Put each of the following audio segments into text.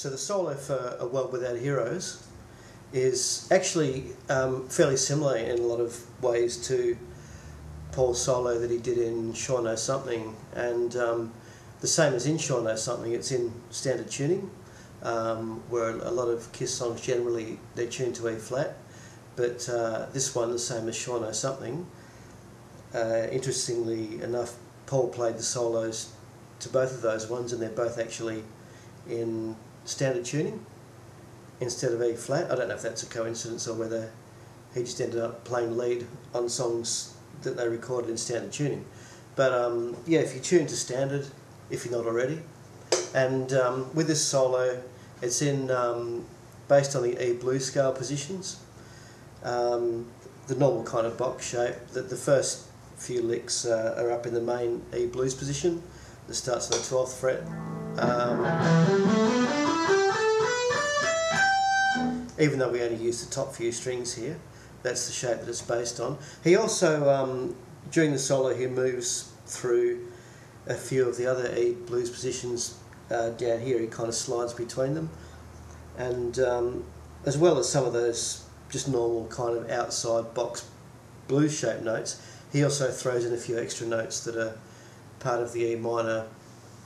So the solo for A World Without Heroes is actually fairly similar in a lot of ways to Paul's solo that he did in Sure Knows Something, and the same as in Sure Knows Something, it's in standard tuning, where a lot of Kiss songs generally they're tuned to E flat, but this one, the same as Sure Knows Something. Interestingly enough, Paul played the solos to both of those ones, and they're both actually in standard tuning instead of E flat. I don't know if that's a coincidence or whether he just ended up playing lead on songs that they recorded in standard tuning. But yeah, if you tune to standard, if you're not already, and with this solo, it's in based on the E blues scale positions, the normal kind of box shape. That the first few licks are up in the main E blues position that starts on the 12th fret. Even though we only use the top few strings here, that's the shape that it's based on. He also, during the solo, he moves through a few of the other E blues positions down here. He kind of slides between them, and as well as some of those just normal kind of outside box blues shaped notes, he also throws in a few extra notes that are part of the E minor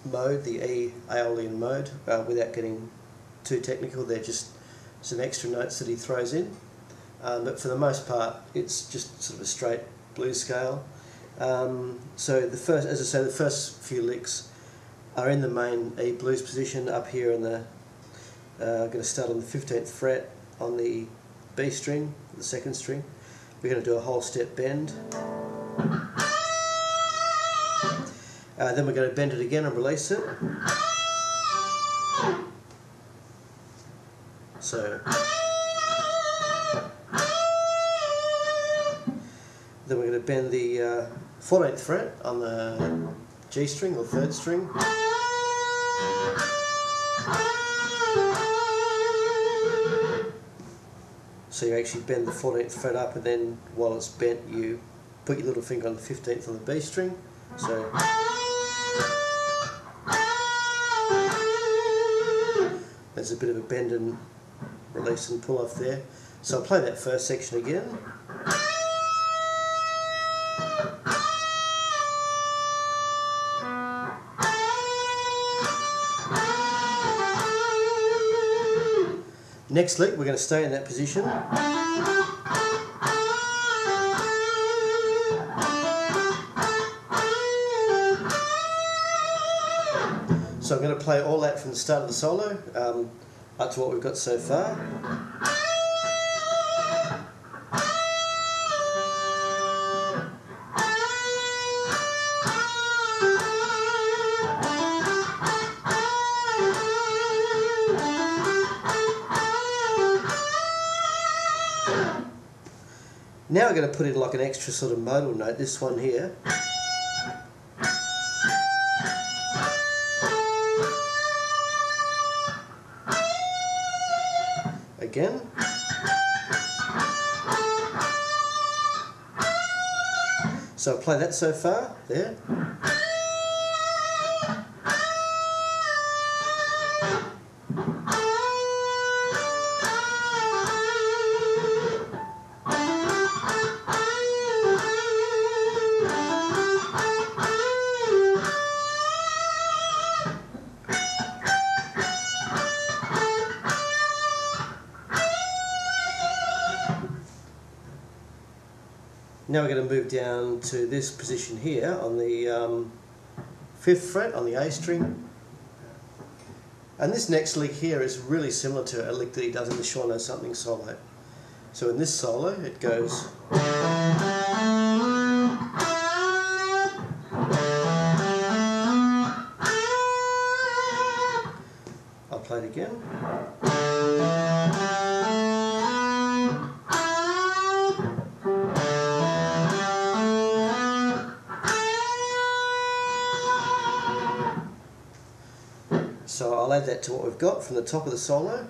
mode, the E Aeolian mode. Without getting too technical, they're just some extra notes that he throws in, but for the most part it's just sort of a straight blues scale. So the first, as I say, the first few licks are in the main E blues position up here in the I'm going to start on the 15th fret on the B string, the second string. We're going to do a whole step bend, then we're going to bend it again and release it. So then we're going to bend the 14th fret on the G string or third string. So you actually bend the 14th fret up, and then while it's bent you put your little finger on the 15th on the B string. So there's a bit of a bend and release and pull off there. So I'll play that first section again. Next lick we're going to stay in that position. So I'm going to play all that from the start of the solo up to what we've got so far. Now we're going to put in like an extra sort of modal note, this one here. Again. So I'll play that so far, there. Now we're going to move down to this position here on the 5th fret on the A string. And this next lick here is really similar to a lick that he does in the Sure Knows Something solo. So in this solo it goes... I'll play it again. So I'll add that to what we've got from the top of the solo.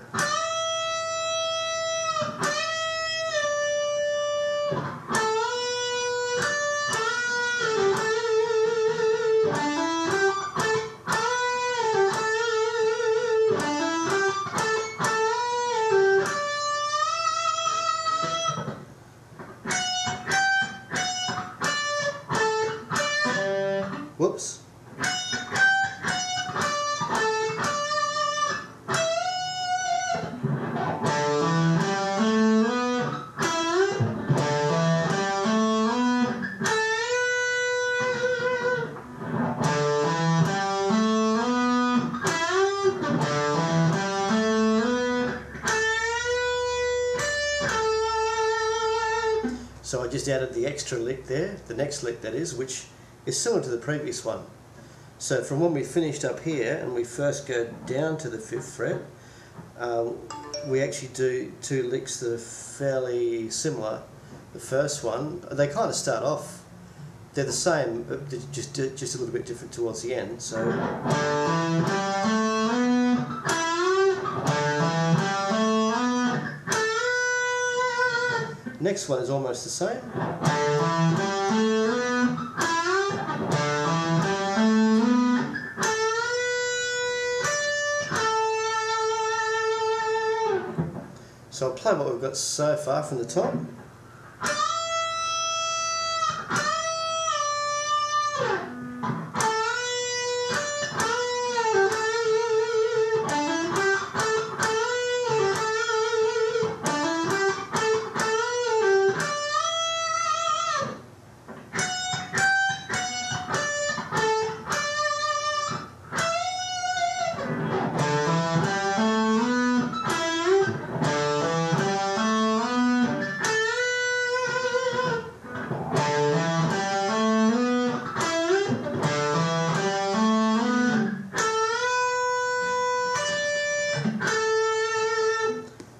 Whoops. So I just added the extra lick there, the next lick that is, which is similar to the previous one. So from when we finished up here and we first go down to the 5th fret, we actually do 2 licks that are fairly similar. The first one, they kind of start off, they're the same, but they're just a little bit different towards the end. So next one is almost the same. So I'll play what we've got so far from the top.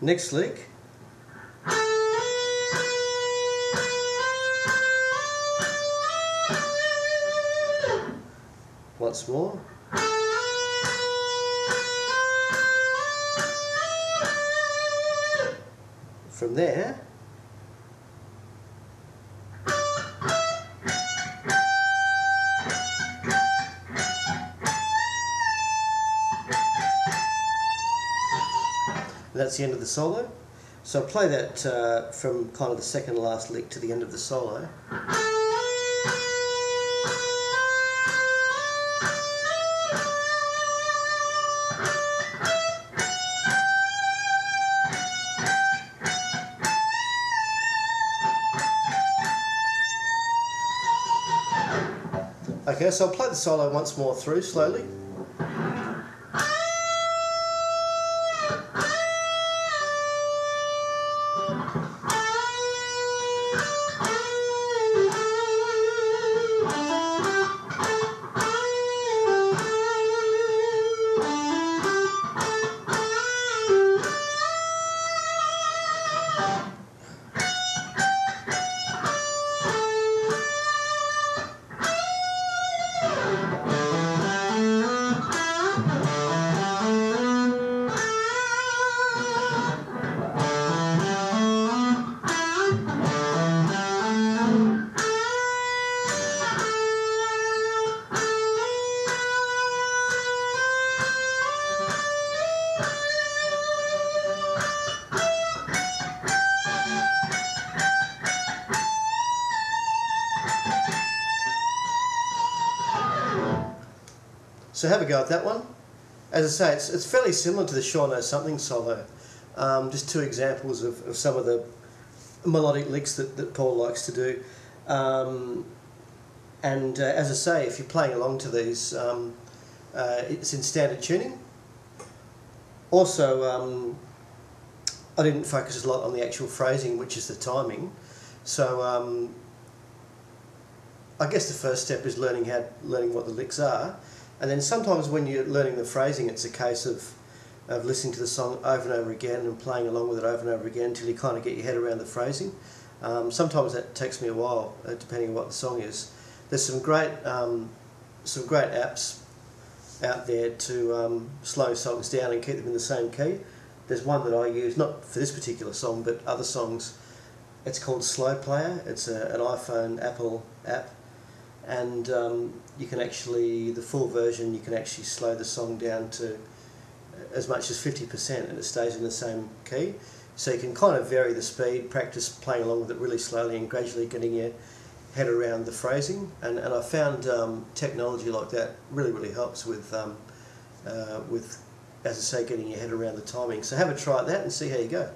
Next lick. Once more. From there, that's the end of the solo. So I'll play that from kind of the second to last lick to the end of the solo. Okay, so I'll play the solo once more through slowly. So have a go at that one. As I say, it's fairly similar to the Sure Knows Something solo. Just 2 examples of some of the melodic licks that Paul likes to do. As I say, if you're playing along to these, it's in standard tuning. Also, I didn't focus a lot on the actual phrasing, which is the timing. So I guess the first step is learning what the licks are. And then sometimes when you're learning the phrasing, it's a case of listening to the song over and over again and playing along with it over and over again until you kind of get your head around the phrasing. Sometimes that takes me a while, depending on what the song is. There's some great apps out there to slow songs down and keep them in the same key. There's one that I use, not for this particular song, but other songs. It's called Slow Player. It's an iPhone, Apple app. And you can actually, the full version, you can actually slow the song down to as much as 50% and it stays in the same key. So you can kind of vary the speed, practice playing along with it really slowly and gradually getting your head around the phrasing, and I found technology like that really helps with, as I say, getting your head around the timing. So have a try at that and see how you go.